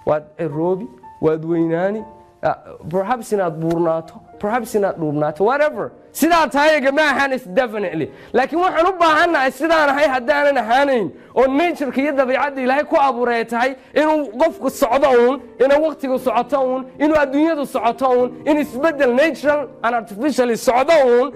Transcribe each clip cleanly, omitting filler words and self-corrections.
waad ciroobi waad weynaani perhaps inaad buurnaato perhaps inaad dhuubnaato whatever sidaa tahay ma ahaanaysa definitely laakiin waxaan u baahanahay sidaan ahay haddaanan ahaanayn oo nature-ka iyo dabiicadda ilaahay ku abuuray tahay inuu qofku socdo uun inuu waqtigu socoto uun inuu adduunyadu socoto uun in isbedel natural and artificially socdo uun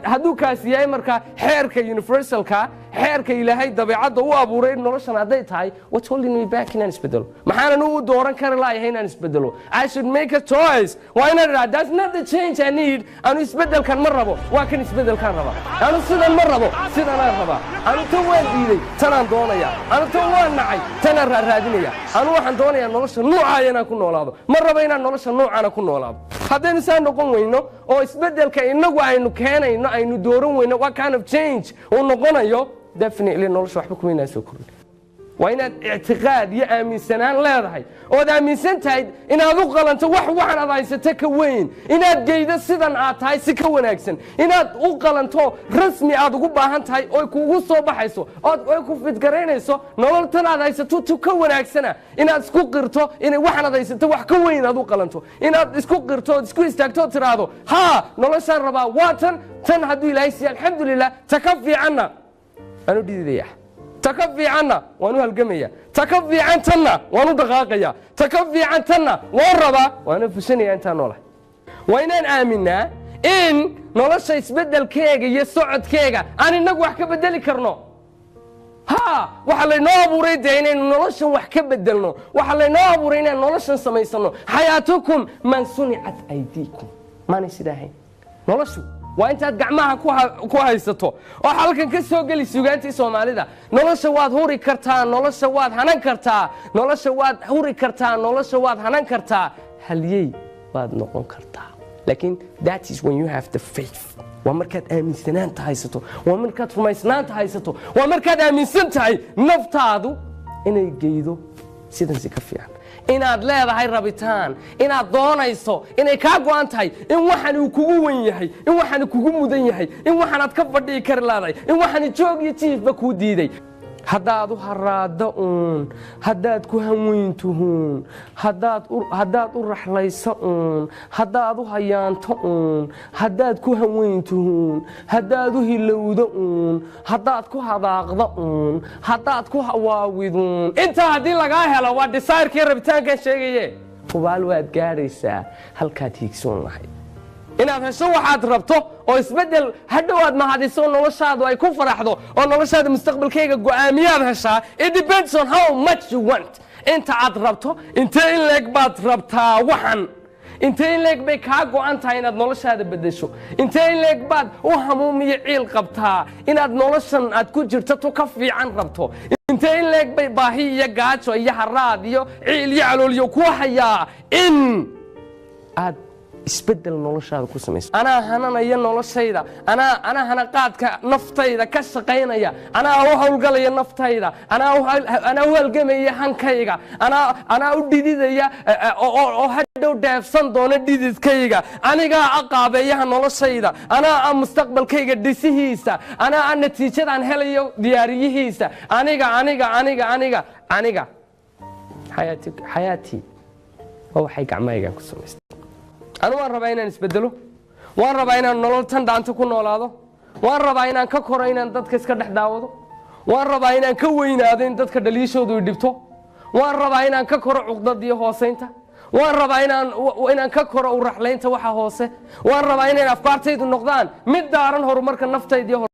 hadduu kaas yahay markaa xeerka universalka xeerka ilaahay dabiicadda u abuuray noloshan hadday tahay what's holding me back inaan isbedelo maxaanan u dooran kari laayahay inaan isbedelo I should make a choice why not that's not the change I need anu isbedelkan ma rabo waa kan isbedelkan raba anu sidan ma rabo sidanaan rabaa anu tan waan diiday tanaan doonaya anu tan waan nacay tanaan raadinaya anu waxaan doonayaa nolosha nuucaaya inaan ku noolaado ma rabo inaan nolosha nuucaana ku noolaado haddaynu saa noqon weyno oo isbedelka inagu aynu keenayno aynu dooran weyno what kind of change uu noqonayo definitely nolosha waxba kuma inaa soo korin waa inaad ictiqaad iyo aaminsanaan leedahay ood aaminsan tahay inaad u qalanto waxan aad haysato ka weyn inaad geydo sidan aad tahay si ka wanaagsan inaad u qalanto rasmi aad ugu baahan tahay oo kuugu soo baxayso oy ku fidgaraynayso nolol tan aad haysato tu ka wanaagsana inaad isku qirto inay waxan aad haysato wax ka weyn aad u qalanto inaad isku qirto ood isku istaagto tiraahdo haa noloshaan rabaa waa tan hadduu ilaahay siiya alxamdulilah ta ka fiicanna aanu dhididaya ta ka fiicanna waan u halgamaya ta ka fiicantanna waan u dhaqaaqaya ta ka fiicantanna waan rabaa waan u fushanaya intaan noolahay waa inaan aaminaa in nolosha isbedelkeega iyo socodkeega aan inagu wax ka bedeli karno waxa laynoo abuuray dee inaynu noloshan wax ka bedelno waxa laynoo abuuray inaan noloshan samaysano xayaatukum man sunicat aydiikum maanay sidaahayn noloshu waa intaad gacmaha ku haysato oo halkan ka soo geli suugaantii Soomaalida nolosha waad huri kartaa nolosha waad hanan kartaa nolosha waad huri kartaa nolosha waad hanan kartaa haliyay waad noqon kartaa laakiin that is when you have the faith waa markaad aaminsanaanta haysato waa markaad rumaysnaanta haysato waa markaad aaminsan tahay naftaadu inay geedo sidan si ka fiican inaad leedahay rabitaan inaad doonayso inay ka go'an tahay in waxan uu kugu weyn yahay in waxan kugu mudan yahay in waxan aad ka fadhii kar leedahay in waxan joog iyo jiifba ku diiday haddaad u haraado haddaad ku hanweyntuhun haddaad u raxlayso haddaad u hayaanto haddaad ku hanweyntuhun haddaad u hilowdo haddaad ku hadaaqdo haddaad ku hawaawidun intaa haddii lagaa helo waa desire-kii rabitaankan sheegaye hubaal waad gaadhaysaa halkaad hiigsoon lahayd inaad hesho waxaad rabto oo isbedel hadhow aad mahadiso noloshaadu ay ku faraxdo oo noloshaada mustaqbalkayga go'aamiyaad heshaa it depends on how much you want inta aad rabto intee in leeg baad rabtaa waxan intee in leeg bay kaa go'an tahay inaad noloshaada bedesho intee in leeg baad u hamuumiyo ciil qabtaa inaad noloshan aad ku jirto tu ka fiican rabto intee in leeg bay baahi iyo gaajo iyo haraad iyo ciil iyo calooliyo ku hayaa in aad isbedel noloshaada ku samayso anaa hananaya noloshayda anaa hana qaadka naftayda ka shaqaynaya anaa u hawlgalaya naftayda anaa u halgamaya hankayga anaa u dhididaya oo hadhow dheefsan doona dhididkayga anigaa aqaabeeyaha noloshayda anaa mustaqbalkayga dhisihiisa anaa natiijadaan helayo diyaariyihiisa aniga xayaatii waa waxay gacmahaygaan ku samaystay anu waan rabaa inaan isbedelo waan rabaa inaan nolol tan dhaanta ku noolaado waan rabaa inaan ka koro inaan dadka iska dhex daawado waan rabaa inaan ka weynaado in dadka dhaliishoodu dhibto waan rabaa inaan ka koro cuqdad iyo hoosaynta waan rabaa inaan ka koro u raxlaynta waxa hoose waan rabaa inaan afkaartaydu noqdaan mid daaran horumarka naftayda iyo